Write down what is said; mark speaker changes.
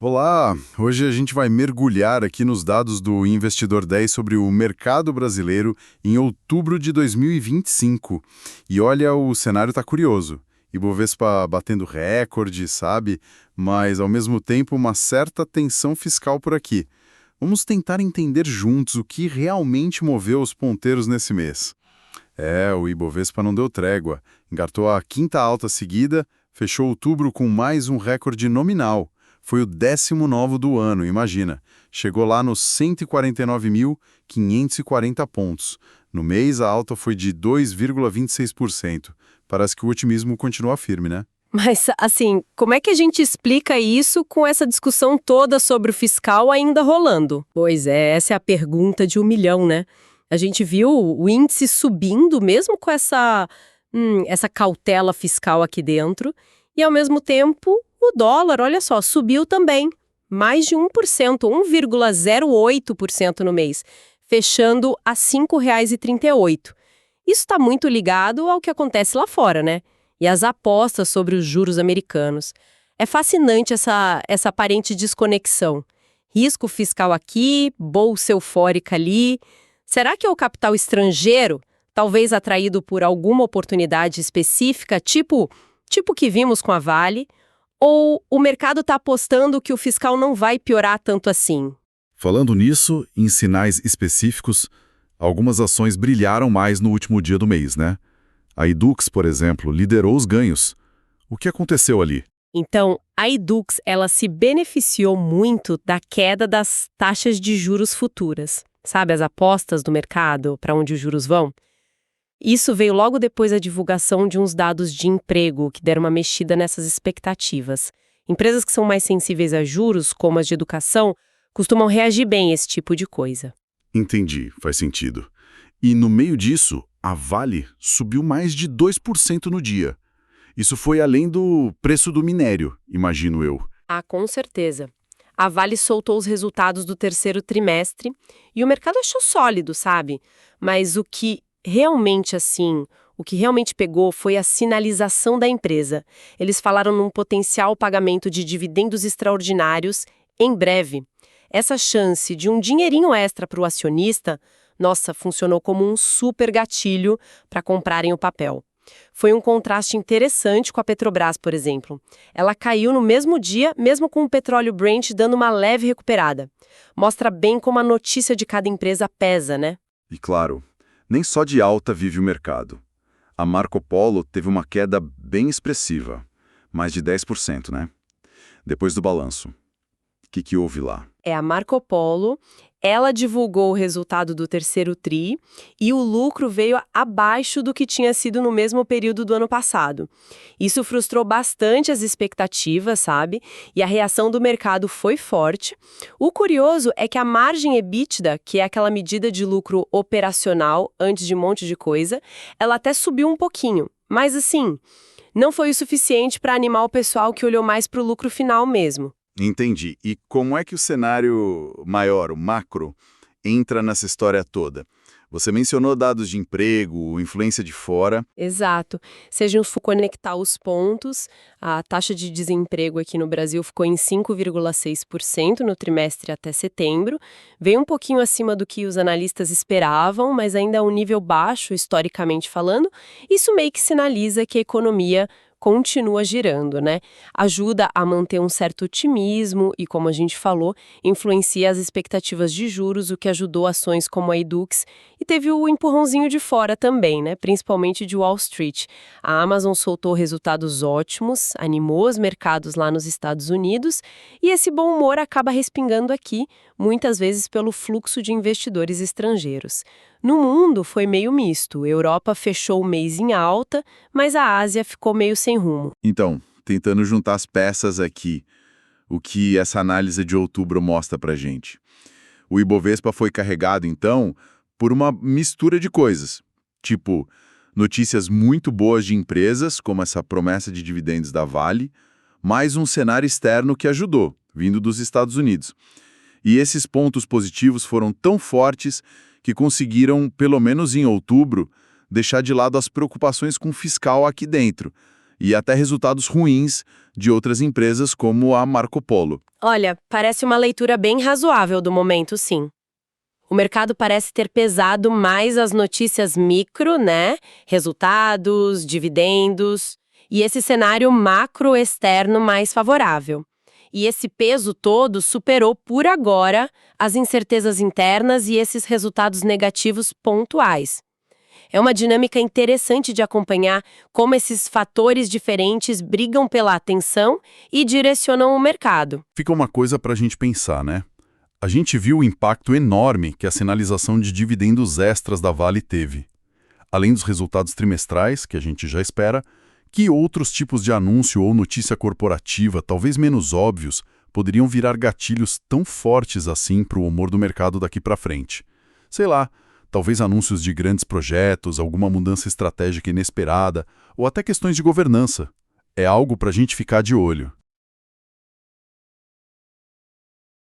Speaker 1: Olá! Hoje a gente vai mergulhar aqui nos dados do Investidor 10 sobre o mercado brasileiro em outubro de 2025. E olha, o cenário está curioso. Ibovespa batendo recorde, sabe? Mas, ao mesmo tempo, uma certa tensão fiscal por aqui. Vamos tentar entender juntos o que realmente moveu os ponteiros nesse mês. O Ibovespa não deu trégua. Engatou a quinta alta seguida, fechou outubro com mais um recorde nominal. Foi o 19º do ano, imagina. Chegou lá nos 149.540 pontos. No mês, a alta foi de 2,26%. Parece que o otimismo continua firme, né?
Speaker 2: Mas, assim, como é que a gente explica isso com essa discussão toda sobre o fiscal ainda rolando? Pois é, essa é a pergunta de 1 milhão, né? A gente viu o índice subindo mesmo com essa cautela fiscal aqui dentro, e ao mesmo tempo o dólar, olha só, subiu também, mais de 1%, 1,08% no mês, fechando a R$ 5,38. Isso está muito ligado ao que acontece lá fora, né? E as apostas sobre os juros americanos. É fascinante essa aparente desconexão. Risco fiscal aqui, bolsa eufórica ali. Será que é o capital estrangeiro, talvez atraído por alguma oportunidade específica, tipo que vimos com a Vale, ou o mercado está apostando que o fiscal não vai piorar tanto assim?
Speaker 1: Falando nisso, em sinais específicos, algumas ações brilharam mais no último dia do mês, né? A Edux, por exemplo, liderou os ganhos. O que aconteceu ali?
Speaker 2: Então, a Edux, ela se beneficiou muito da queda das taxas de juros futuras. Sabe, as apostas do mercado, para onde os juros vão? Isso veio logo depois da divulgação de uns dados de emprego que deram uma mexida nessas expectativas. Empresas que são mais sensíveis a juros, como as de educação, costumam reagir bem a esse tipo de coisa.
Speaker 1: Entendi, faz sentido. E no meio disso, a Vale subiu mais de 2% no dia. Isso foi além do preço do minério, imagino eu.
Speaker 2: Ah, com certeza. A Vale soltou os resultados do terceiro trimestre e o mercado achou sólido, sabe? Mas o que realmente pegou foi a sinalização da empresa. Eles falaram num potencial pagamento de dividendos extraordinários em breve. Essa chance de um dinheirinho extra para o acionista, nossa, funcionou como um super gatilho para comprarem o papel. Foi um contraste interessante com a Petrobras, por exemplo. Ela caiu no mesmo dia, mesmo com o petróleo Brent dando uma leve recuperada. Mostra bem como a notícia de cada empresa pesa, né?
Speaker 1: E claro, nem só de alta vive o mercado. A Marco Polo teve uma queda bem expressiva, mais de 10%, né? Depois do balanço. O que houve lá?
Speaker 2: A Marco Polo, ela divulgou o resultado do terceiro tri e o lucro veio abaixo do que tinha sido no mesmo período do ano passado. Isso frustrou bastante as expectativas, sabe? E a reação do mercado foi forte. O curioso é que a margem EBITDA, que é aquela medida de lucro operacional antes de um monte de coisa, ela até subiu um pouquinho. Mas assim, não foi o suficiente para animar o pessoal que olhou mais para o lucro final mesmo.
Speaker 1: Entendi. E como é que o cenário maior, o macro, entra nessa história toda? Você mencionou dados de emprego, influência de fora.
Speaker 2: Exato. Se a gente for conectar os pontos, a taxa de desemprego aqui no Brasil ficou em 5,6% no trimestre até setembro. Veio um pouquinho acima do que os analistas esperavam, mas ainda é um nível baixo, historicamente falando. Isso meio que sinaliza que a economia continua girando, né? Ajuda a manter um certo otimismo e, como a gente falou, influencia as expectativas de juros, o que ajudou ações como a Edux e teve o empurrãozinho de fora também, né? Principalmente de Wall Street. A Amazon soltou resultados ótimos, animou os mercados lá nos Estados Unidos e esse bom humor acaba respingando aqui, muitas vezes pelo fluxo de investidores estrangeiros. No mundo foi meio misto. A Europa fechou o mês em alta, mas a Ásia ficou meio sem rumo.
Speaker 1: Então, tentando juntar as peças aqui, o que essa análise de outubro mostra pra gente. O Ibovespa foi carregado, então, por uma mistura de coisas, tipo notícias muito boas de empresas, como essa promessa de dividendos da Vale, mais um cenário externo que ajudou, vindo dos Estados Unidos. E esses pontos positivos foram tão fortes que conseguiram, pelo menos em outubro, deixar de lado as preocupações com o fiscal aqui dentro. e até resultados ruins de outras empresas como a Marco Polo.
Speaker 2: Olha, parece uma leitura bem razoável do momento, sim. O mercado parece ter pesado mais as notícias micro, né? Resultados, dividendos, e esse cenário macro externo mais favorável. E esse peso todo superou por agora as incertezas internas e esses resultados negativos pontuais. É uma dinâmica interessante de acompanhar como esses fatores diferentes brigam pela atenção e direcionam o mercado.
Speaker 1: Fica uma coisa para a gente pensar, né? A gente viu o impacto enorme que a sinalização de dividendos extras da Vale teve. Além dos resultados trimestrais, que a gente já espera, que outros tipos de anúncio ou notícia corporativa, talvez menos óbvios, poderiam virar gatilhos tão fortes assim para o humor do mercado daqui para frente? Sei lá, talvez anúncios de grandes projetos, alguma mudança estratégica inesperada, ou até questões de governança. É algo para a gente ficar de olho.